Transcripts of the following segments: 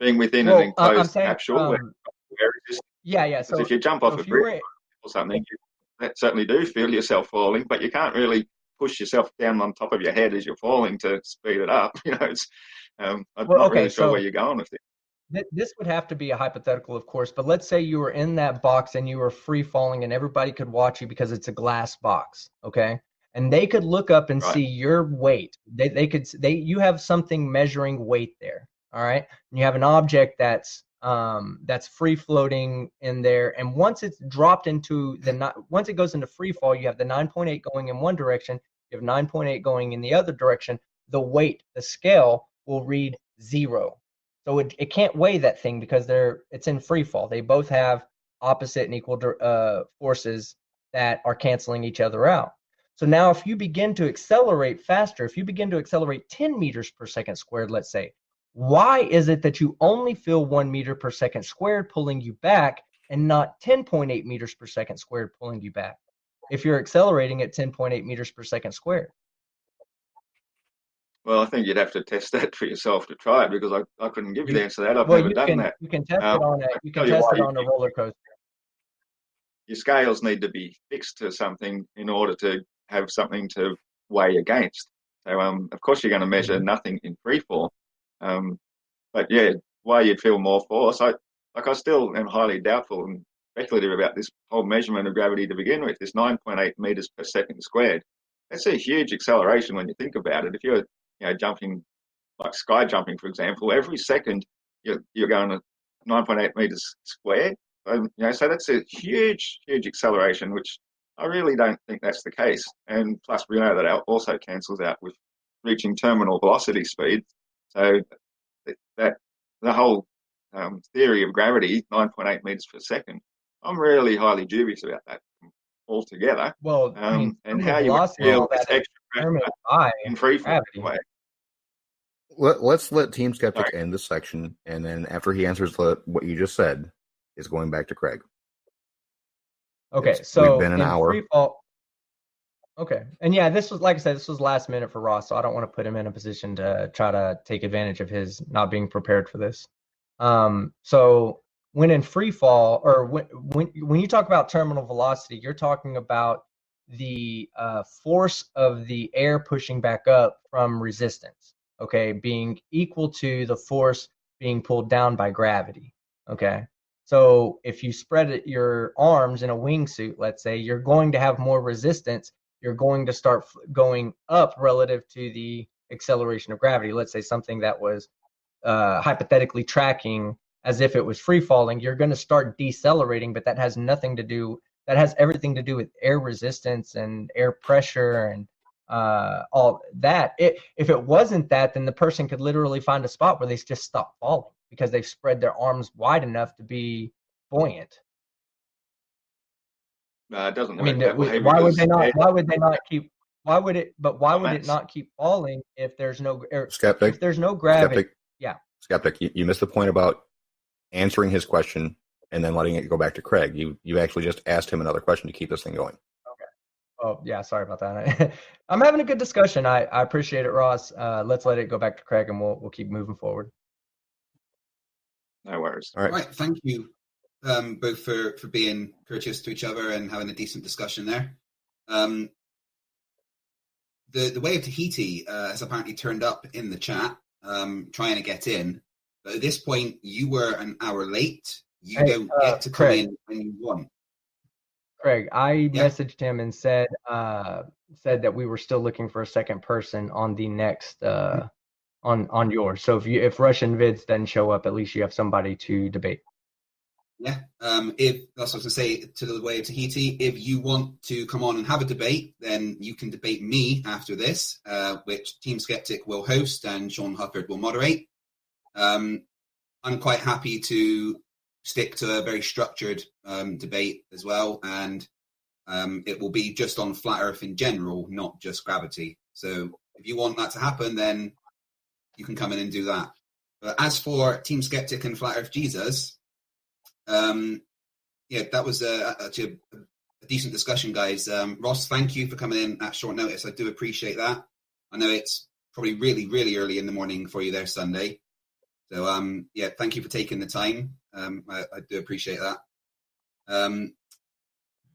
being within an Well, I'm enclosed saying, capsule where resistance. yeah. Because if So, you jump so off a if you bridge were, or something, you that certainly do feel yourself falling, but you can't really push yourself down on top of your head as you're falling to speed it up. I'm well, not okay. really sure where So you're going with it. this would have to be a hypothetical, of course, but let's say you were in that box and you were free falling and everybody could watch you because it's a glass box, okay? And they could look up and Right. see your weight. You have something measuring weight there, all right? And you have an object that's free floating in there, and once it's dropped into once it goes into free fall, you have the 9.8 going in one direction, you have 9.8 going in the other direction. The weight, the scale will read 0. So it can't weigh that thing because it's in free fall. They both have opposite and equal forces that are canceling each other out. So now if you begin to accelerate faster, if you begin to accelerate 10 meters per second squared, let's say, why is it that you only feel 1 meter per second squared pulling you back and not 10.8 meters per second squared pulling you back if you're accelerating at 10.8 meters per second squared? Well, I think you'd have to test that for yourself to try it because I couldn't give you the answer to that. I've Well, never done that. you can test I it on a can tell you a roller coaster. your scales need to be fixed to something in order to have something to weigh against. So, of course, you're going to measure nothing in free fall. But yeah, why you'd feel more force, I still am highly doubtful and speculative about this whole measurement of gravity to begin with. This 9.8 meters per second squared. That's a huge acceleration when you think about it. If you're jumping like sky jumping, for example, every second you're going to 9.8 meters squared. So that's a huge, huge acceleration, which I really don't think that's the case. And plus, we know that also cancels out with reaching terminal velocity speed. So that the whole theory of gravity, 9.8 meters per second, I'm really highly dubious about that altogether. Well, I mean, And terminal how you would velocity and feel all this that is extra determined pressure by in free fall gravity. way. Let's let Team Skeptic Sorry. end this section, and then after he answers what you just said, is going back to Craig. Okay, We've so been an in hour. free fall. Okay, and yeah, this was, like I said, this was last minute for Ross, so I don't want to put him in a position to try to take advantage of his not being prepared for this. So when in free fall, or when you talk about terminal velocity, you're talking about the force of the air pushing back up from resistance, okay, being equal to the force being pulled down by gravity, okay? So if you spread your arms in a wingsuit, let's say, you're going to have more resistance. You're going to start going up relative to the acceleration of gravity. Let's say something that was hypothetically tracking as if it was free falling, you're going to start decelerating, but that has everything to do with air resistance and air pressure and all that. If it wasn't that, then the person could literally find a spot where they just stop falling because they've spread their arms wide enough to be buoyant. No, it doesn't I work mean, that way. why would they not? Because Why would they not keep? Why would it? But why would it mass. not keep falling if there's no Skeptic. If there's no gravity? Skeptic. Yeah. Skeptic. You missed the point about answering his question and then letting it go back to Craig. You actually just asked him another question to keep this thing going. Okay. Oh yeah, sorry about that. I'm having a good discussion. I appreciate it, Ross. Let's let it go back to Craig, and we'll keep moving forward. No worries. All right. Thank you both for being courteous to each other and having a decent discussion there. The Way of Tahiti has apparently turned up in the chat, trying to get in. But at this point, you were an hour late. You don't get to come in when you want. Craig, I messaged him and said that we were still looking for a second person on the next on yours. So if Russian Vids doesn't show up, at least you have somebody to debate. Yeah, if that's what I was going to say to the Way of Tahiti. If you want to come on and have a debate, then you can debate me after this, which Team Skeptic will host and Sean Hufford will moderate. I'm quite happy to stick to a very structured debate as well, and it will be just on flat Earth in general, not just gravity. So if you want that to happen, then you can come in and do that. But as for Team Skeptic and Flat Earth Jesus, that was actually a decent discussion, guys. Ross, thank you for coming in at short notice. I do appreciate that. I know it's probably really, really early in the morning for you there Sunday. So yeah, thank you for taking the time. I do appreciate that.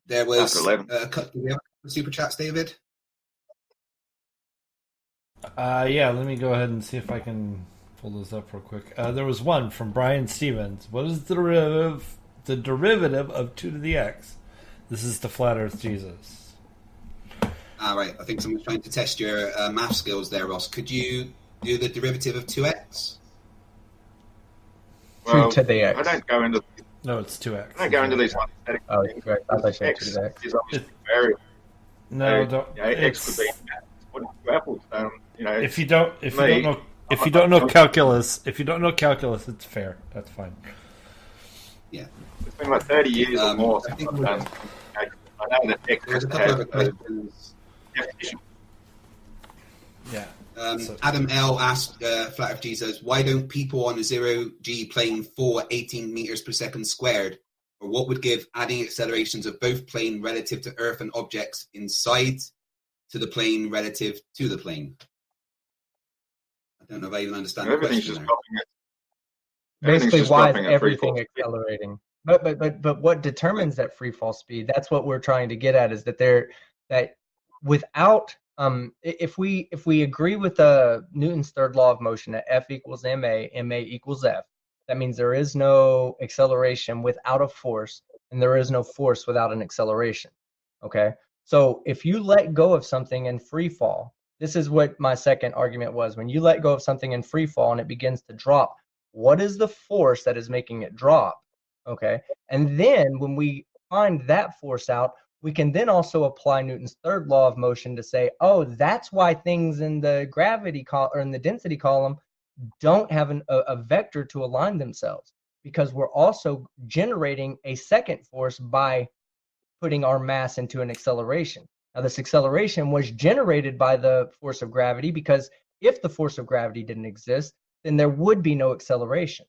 There was After 11. do we have super chats, David? Yeah, let me go ahead and see if I can pull those up real quick. There was one from Brian Stevens. What is the derivative of 2 to the x? This is the Flat Earth Jesus. Right. I think someone's trying to test your math skills there, Ross. Could you do the derivative of 2x? Well, 2 to the x. I don't go into. No, it's 2x. I don't go into these hypothetical Oh, things. right. I thought you said X 2 to the x. is obviously very. No, So, don't. you know, X could be what two apples. You know, If you don't know calculus, it's fair. That's fine. Yeah. it's been like 30 years or more I since think I've done. I know that X There's has a to couple have of a questions. definition. Yeah. Adam L asked Flat Earth Jesus, why don't people on a 0G plane fall at 18 meters per second squared? Or what would give adding accelerations of both plane relative to Earth and objects inside to the plane relative to the plane? I don't know if I even understand the Everything's question just there. dropping it. Everything's Basically, just why is dropping at free everything fall. accelerating? But what determines that free fall speed? That's what we're trying to get at. Is that without if we agree with Newton's third law of motion that F equals ma, ma equals F, that means there is no acceleration without a force, and there is no force without an acceleration. Okay, so if you let go of something in free fall, this is what my second argument was. When you let go of something in free fall and it begins to drop, what is the force that is making it drop? Okay, and then when we find that force out, we can then also apply Newton's third law of motion to say, oh, that's why things in the gravity or in the density column don't have a vector to align themselves, because we're also generating a second force by putting our mass into an acceleration. Now, this acceleration was generated by the force of gravity, because if the force of gravity didn't exist, then there would be no acceleration.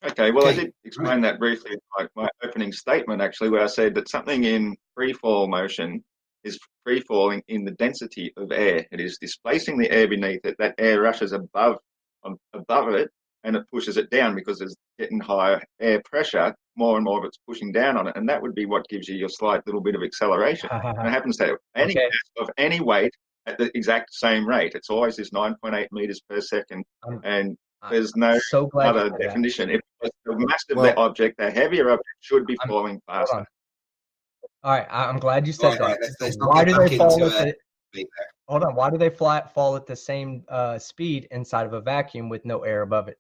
Okay, well, I Okay, did explain that briefly in my opening statement, actually, where I said that something in free fall motion is free falling in the density of air. It is displacing the air beneath it. That air rushes above it, and it pushes it down because there's getting higher air pressure. More and more of it's pushing down on it, and that would be what gives you your slight little bit of acceleration. And it happens to have any Okay. mass of any weight at the exact same rate. It's always this 9.8 meters per second, and there's no so glad you other said that. definition. If the massive Well- the object, the heavier object should be falling Hold faster. on. All right, I'm glad you said All right, that. let's So not why get do back they fall into at it. hold on? Why do they fall at the same speed inside of a vacuum with no air above it?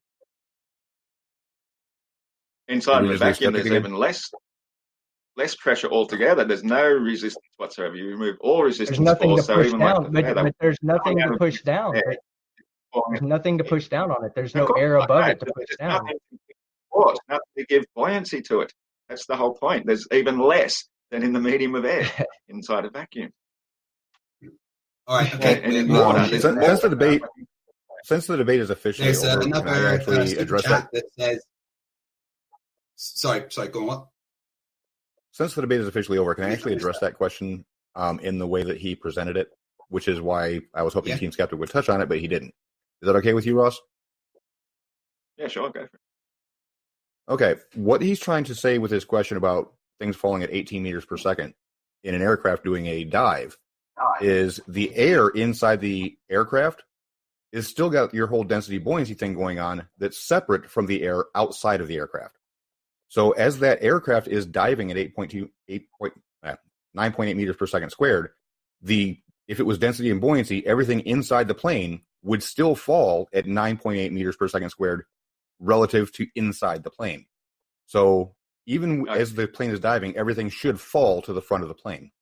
Inside Did of we the just lose vacuum, Skeptic there's again? even less pressure altogether. There's no resistance whatsoever. You remove all resistance There's nothing force, to so push even down, like but there's nothing to out of push down. air, There's nothing to push down on it. There's no Of course air not, above no, it to push there's down. nothing to give force, nothing to give buoyancy to it. That's the whole point. There's even less than in the medium of air inside a vacuum. All right, okay. And in we're water, on. there's since more. the debate is officially There's over, can I another actually super address chat that? that says, sorry, go on. What? Since the debate is officially over, can I actually address that question in the way that he presented it, which is why I was hoping Yeah. Team Skeptic would touch on it, but he didn't. Is that okay with you, Ross? Yeah, sure, go for it. Okay. What he's trying to say with his question about things falling at 18 meters per second in an aircraft doing a dive is the air inside the aircraft is still got your whole density buoyancy thing going on that's separate from the air outside of the aircraft. So as that aircraft is diving at 9.8 meters per second squared, if it was density and buoyancy, everything inside the plane would still fall at 9.8 meters per second squared relative to inside the plane. So even as the plane is diving, everything should fall to the front of the plane.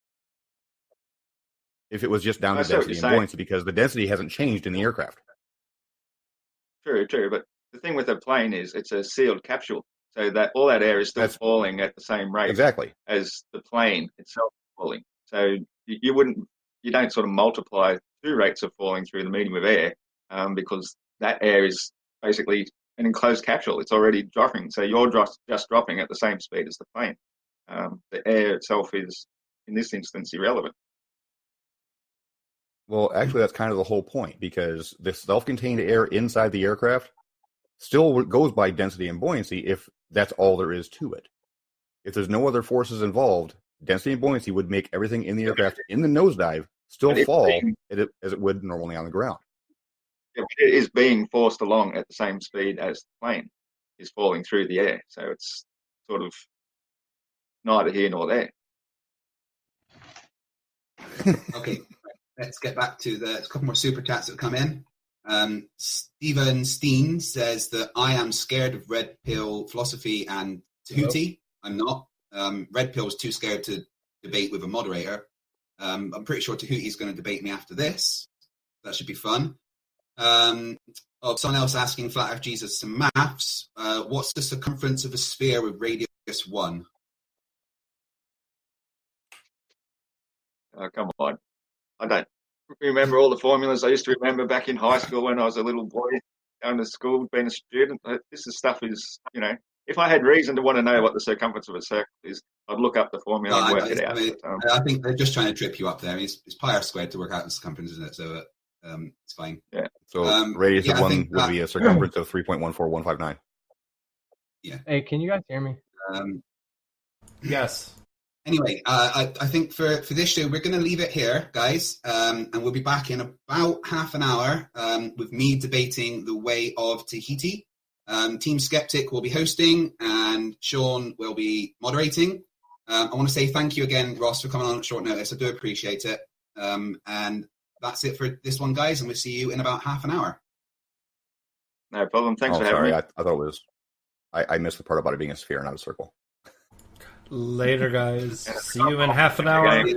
If it was just down to I see what density you're and saying. buoyancy, because the density hasn't changed in the aircraft. True. But the thing with a plane is it's a sealed capsule, so that all that air is still falling at the same rate Exactly. as the plane itself falling. So you don't sort of multiply two rates of falling through the medium of air, because that air is basically an enclosed capsule. It's already dropping, so you're just dropping at the same speed as the plane. The air itself is, in this instance, irrelevant. Well, actually, that's kind of the whole point, because the self-contained air inside the aircraft still goes by density and buoyancy if that's all there is to it. If there's no other forces involved, density and buoyancy would make everything in the aircraft in the nosedive still fall as it would normally on the ground. It is being forced along at the same speed as the plane is falling through the air. So it's sort of neither here nor there. Okay, let's get back to a couple more super chats that come in. Stephen Steen says that I am scared of red pill philosophy and Tahuti. I'm not. Red pill is too scared to debate with a moderator. I'm pretty sure Tahuti is going to debate me after this. That should be fun. Someone else asking Flat Earth Jesus some maths. What's the circumference of a sphere with radius 1? Oh, come on. I don't remember all the formulas I used to remember back in high school when I was a little boy going to school, being a student. This stuff is, if I had reason to want to know what the circumference of a circle is, I'd look up the formula and work it out. I think they're just trying to trip you up there. I mean, it's pi r squared to work out the circumference, isn't it? So it's fine. Yeah. So radius of 1 would be a circumference of 3.14159. Yeah. Hey, can you guys hear me? Yes. Anyway, I think for this show, we're going to leave it here, guys. And we'll be back in about half an hour with me debating the way of Tahiti. Team Skeptic will be hosting and Sean will be moderating. I want to say thank you again, Ross, for coming on at short notice. I do appreciate it. And that's it for this one, guys. And we'll see you in about half an hour. No problem. Thanks for having me. I thought it was... I missed the part about it being a sphere, not a circle. Later, guys. See you in half an hour. Okay.